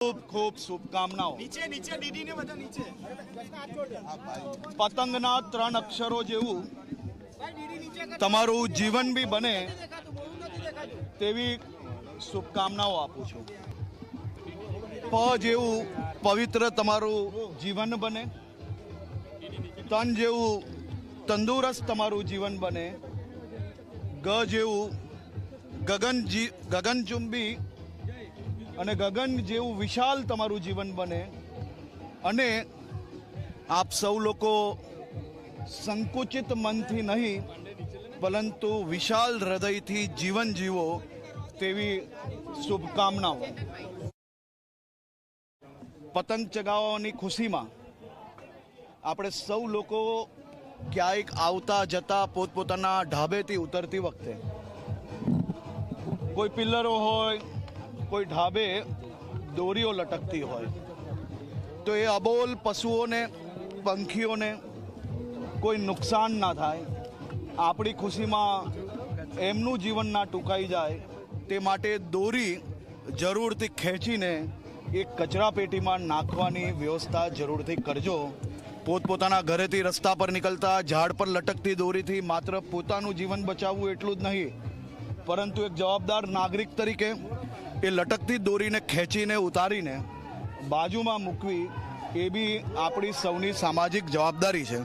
ખૂબ ખૂબ શુભકામનાઓ। પતંગના 3 અક્ષરો જેવું તમારું જીવન બી બને તેવી શુભકામનાઓ આપું છું। પ જેવું પવિત્ર તમારું જીવન બને, તન જેવું તંદુરસ્ત તમારું જીવન બને, ગ જેવું ગગનચુંબી અને ગગન જેવું વિશાલ તમારું જીવન બને, અને આપ સૌ લોકો સંકુચિત મનથી નહીં પરંતુ વિશાલ હૃદયથી જીવન જીવો તેવી શુભકામનાઓ। પતંગ ચગાવવાની ખુશીમાં આપણે સૌ લોકો ક્યાંક આવતા જતા પોતપોતાના ઢાબેથી ઉતરતી વખતે કોઈ પિલ્લરો હોય, કોઈ ઢાબે દોરીઓ લટકતી હોય, તો એ અબોલ પશુઓને, પંખીઓને કોઈ નુકસાન ના થાય, આપણી ખુશીમાં એમનું જીવન ના ટૂંકાઈ જાય તે માટે દોરી જરૂરથી ખેંચીને એ કચરા પેટીમાં નાખવાની વ્યવસ્થા જરૂરથી કરજો। પોતપોતાના ઘરેથી રસ્તા પર નીકળતા ઝાડ પર લટકતી દોરીથી માત્ર પોતાનું જીવન બચાવવું એટલું જ નહીં, પરંતુ એક જવાબદાર નાગરિક તરીકે એ લટકતી દોરીને ખેંચીને ઉતારીને બાજુમાં મૂકવી એ બી આપણી સૌની સામાજિક જવાબદારી છે।